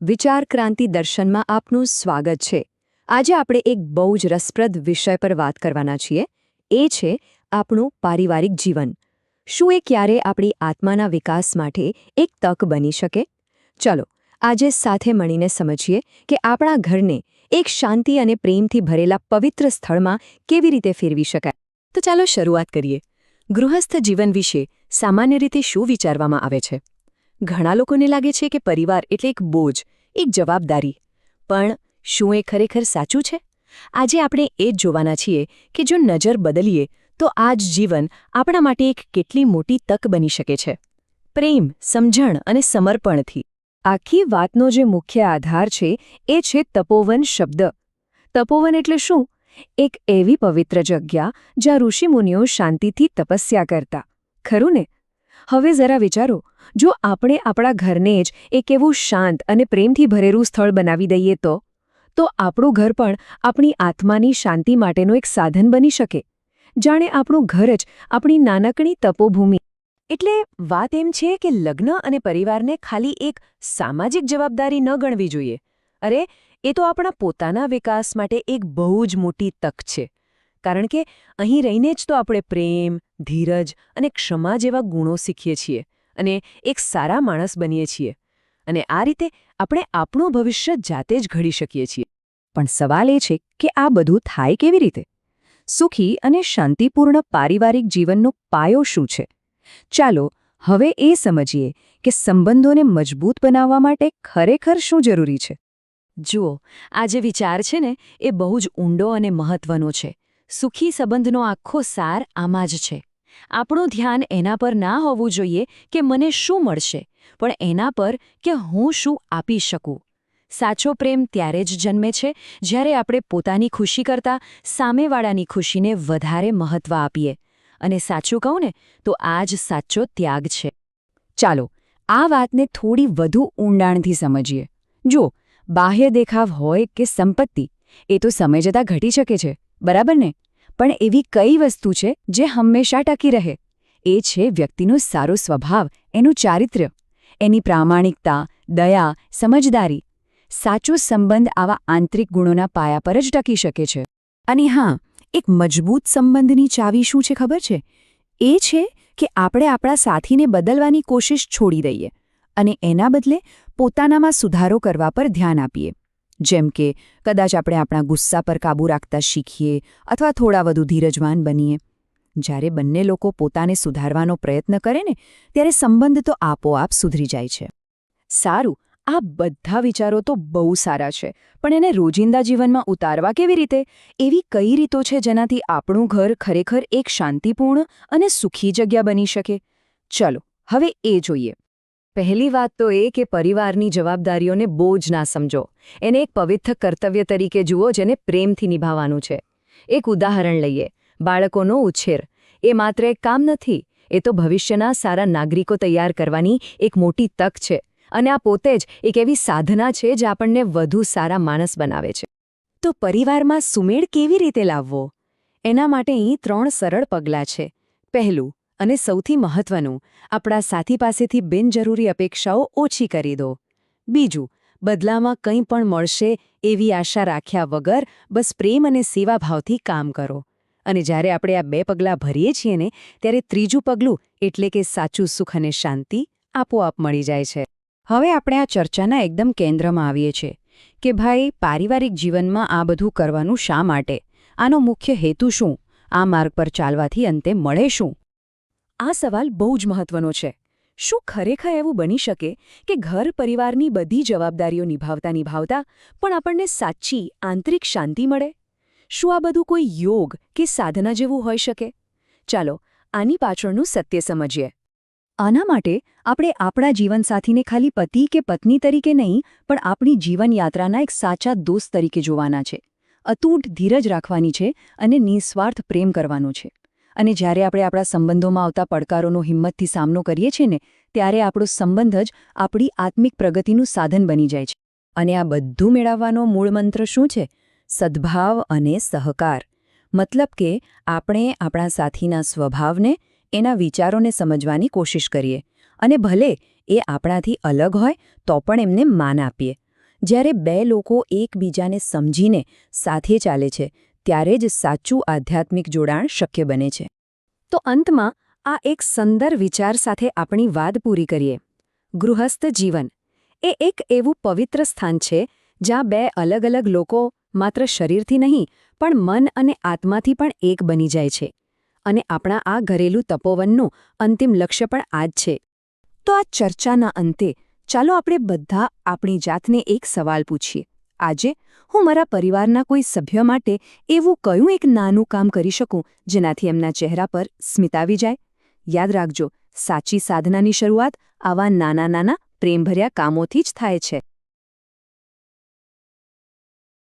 વિચાર ક્રાંતિ દર્શનમાં આપનું સ્વાગત છે। આજે આપણે એક બહુ જ રસપ્રદ વિષય પર વાત કરવાના છીએ। એ છે આપણું પારિવારિક જીવન। શું એ ક્યારે આપણી આત્માના વિકાસ માટે એક તક બની શકે? ચલો આજે સાથે મળીને સમજીએ કે આપણા ઘરને એક શાંતિ અને પ્રેમથી ભરેલા પવિત્ર સ્થળમાં કેવી રીતે ફેરવી શકાય। તો ચાલો શરૂઆત કરીએ। ગૃહસ્થ જીવન વિશે સામાન્ય રીતે શું વિચારવામાં આવે છે? ઘણા લોકોને લાગે છે કે પરિવાર એટલે એક બોજ, એક જવાબદારી। પણ શું એ ખરેખર સાચું છે? આજે આપણે એ જ જોવાના છીએ કે જો નજર બદલીએ તો આ જ જીવન આપણા માટે એક કેટલી મોટી તક બની શકે છે। પ્રેમ, સમજણ અને સમર્પણથી આખી વાતનો જે મુખ્ય આધાર છે એ છે તપોવન શબ્દ। તપોવન એટલે શું? એક એવી પવિત્ર જગ્યા જ્યાં ઋષિમુનિઓ શાંતિથી તપસ્યા કરતા, ખરું ને? હવે જરા વિચારો, જો આપણે આપણા ઘરને જ એક એવું શાંત અને પ્રેમથી ભરેલું સ્થળ બનાવી દઈએ તો આપણું ઘર પણ આપણી આત્માની શાંતિ માટેનું એક સાધન બની શકે। જાણે આપણું ઘર જ આપણી નાનકડી તપોભૂમિ। એટલે વાત એમ છે કે લગ્ન અને પરિવારને ખાલી એક સામાજિક જવાબદારી ન ગણવી જોઈએ। અરે, એ તો આપણા પોતાના વિકાસ માટે એક બહુ જ મોટી તક છે। કારણ કે અહીં રહીને જ તો આપણે પ્રેમ, ધીરજ અને ક્ષમા જેવા ગુણો શીખીએ છીએ અને એક સારા માણસ બનીએ છીએ। અને આ રીતે આપણે આપણું ભવિષ્ય જાતે જ ઘડી શકીએ છીએ। પણ સવાલ એ છે કે આ બધું થાય કેવી રીતે? સુખી અને શાંતિપૂર્ણ પારિવારિક જીવનનો પાયો શું છે? ચાલો હવે એ સમજીએ કે સંબંધોને મજબૂત બનાવવા માટે ખરેખર શું જરૂરી છે। જુઓ, આ જે વિચાર છે ને એ બહુ જ ઊંડો અને મહત્વનો છે। સુખી સંબંધનો આખો સાર આમાં જ છે। આપણું ધ્યાન એના પર ના હોવું જોઈએ કે મને શું મળશે, પણ એના પર કે હું શું આપી શકું। સાચો પ્રેમ ત્યારે જ જન્મે છે જ્યારે આપણે પોતાની ખુશી કરતાં સામેવાળાની ખુશીને વધારે મહત્વ આપીએ। અને સાચું કહું ને તો આ જ સાચો ત્યાગ છે। ચાલો આ વાતને થોડી વધુ ઊંડાણથી સમજીએ। જુઓ, બાહ્ય દેખાવ હોય કે સંપત્તિ, એ તો સમય જતાં ઘટી શકે છે, બરાબર ને? પણ એવી કઈ વસ્તુ છે જે હંમેશા ટકી રહે? એ છે વ્યક્તિનો સારો સ્વભાવ, એનું ચારિત્ર્ય, એની પ્રામાણિકતા, દયા, સમજદારી। સાચો સંબંધ આવા આંતરિક ગુણોના પાયા પર જ ટકી શકે છે। અને હા, એક મજબૂત સંબંધની ચાવી શું છે ખબર છે? એ છે કે આપણે આપણા સાથીને બદલવાની કોશિશ છોડી દઈએ અને એના બદલે પોતાનામાં સુધારો કરવા પર ધ્યાન આપીએ। જેમ કે કદાચ આપણે આપણા ગુસ્સા પર કાબૂ રાખતા શીખીએ અથવા થોડા વધુ ધીરજવાન બનીએ। જ્યારે બંને લોકો પોતાને સુધારવાનો પ્રયત્ન કરે ને ત્યારે સંબંધ તો આપોઆપ સુધરી જાય છે। સારું, આ બધા વિચારો તો બહુ સારા છે, પણ એને રોજિંદા જીવનમાં ઉતારવા કેવી રીતે? એવી કઈ રીતો છે જેનાથી આપણું ઘર ખરેખર એક શાંતિપૂર્ણ અને સુખી જગ્યા બની શકે? ચલો હવે એ જોઈએ। પહેલી વાત તો એ કે પરિવારની જવાબદારીઓને બોજ ના સમજો, એને એક પવિત્ર કર્તવ્ય તરીકે જુઓ જેને પ્રેમથી નિભાવવાનું છે। એક ઉદાહરણ લઈએ, બાળકોનો ઉછેર। એ માત્ર એક કામ નથી, એ તો ભવિષ્યના સારા નાગરિકો તૈયાર કરવાની એક મોટી તક છે। અને આ પોતે જ એક એવી સાધના છે જે આપણને વધુ સારા માણસ બનાવે છે। તો પરિવારમાં સુમેળ કેવી રીતે લાવવો? એના માટે અહીં 3 સરળ પગલાં છે। પહેલું અને સૌથી મહત્વનું, આપણા સાથી પાસેથી બિનજરૂરી અપેક્ષાઓ ઓછી કરી દો। બીજું, બદલામાં કંઈ પણ મળશે એવી આશા રાખ્યા વગર બસ પ્રેમ અને સેવાભાવથી કામ કરો। અને જ્યારે આપણે આ 2 પગલાં ભરીએ છીએ ને ત્યારે ત્રીજું પગલું એટલે કે સાચું સુખ અને શાંતિ આપોઆપ મળી જાય છે। હવે આપણે આ ચર્ચાના એકદમ કેન્દ્રમાં આવીએ છીએ કે ભાઈ, પારિવારિક જીવનમાં આ બધું કરવાનું શા માટે? આનો મુખ્ય હેતુ શું? આ માર્ગ પર ચાલવાથી અંતે મળે શું? આ સવાલ બહુ જ મહત્વનો છે। શું ખરેખર એવું બની શકે કે ઘર પરિવારની બધી જવાબદારીઓ નિભાવતા પણ આપણને સાચી આંતરિક શાંતિ મળે? શું આ બધું કોઈ યોગ કે સાધના જેવું હોઈ શકે? ચાલો આની પાછળનું સત્ય સમજીએ। આના માટે આપણે આપણા જીવનસાથીને ખાલી પતિ કે પત્ની તરીકે નહીં, પણ આપણી જીવનયાત્રાના એક સાચા દોસ્ત તરીકે જોવાના છે। અતૂટ ધીરજ રાખવાની છે અને નિસ્વાર્થ પ્રેમ કરવાનો છે। અને જ્યારે આપણે આપણા સંબંધોમાં આવતા પડકારોનો હિંમતથી સામનો કરીએ છીએ ને ત્યારે આપણો સંબંધ જ આપણી આત્મિક પ્રગતિનું સાધન બની જાય છે। અને આ બધું મેળવવાનો મૂળ મંત્ર શું છે? સદ્ભાવ અને સહકાર। મતલબ કે આપણે આપણા સાથીના સ્વભાવને, એના વિચારોને સમજવાની કોશિશ કરીએ અને ભલે એ આપણાથી અલગ હોય તો પણ એમને માન આપીએ જ્યારે બે લોકો એકબીજાને સમજીને સાથે ચાલે છે ત્યારે જ સાચું આધ્યાત્મિક જોડાણ શક્ય બને છે. તો અંતમાં આ એક સુંદર વિચાર સાથે આપણી વાત પૂરી કરીએ. ગૃહસ્થ જીવન એ એક એવું પવિત્ર સ્થાન છે જ્યાં બે અલગ અલગ લોકો માત્ર શરીરથી નહીં પણ મન અને આત્માથી પણ એક બની જાય છે. અને આપણા આ ઘરેલું તપોવનનું અંતિમ લક્ષ્ય પણ આ જ છે. તો આ ચર્ચાના અંતે ચાલો આપણે બધા આપણી જાતને એક સવાલ પૂછીએ. આજે હું મારા પરિવારના કોઈ સભ્ય માટે એવું કયું એક નાનું કામ કરી શકું જેનાથી એમના ચહેરા પર સ્મિત આવી જાય? યાદ રાખજો, સાચી સાધનાની શરૂઆત આવા નાના નાના પ્રેમભર્યા કામોથી જ થાય છે.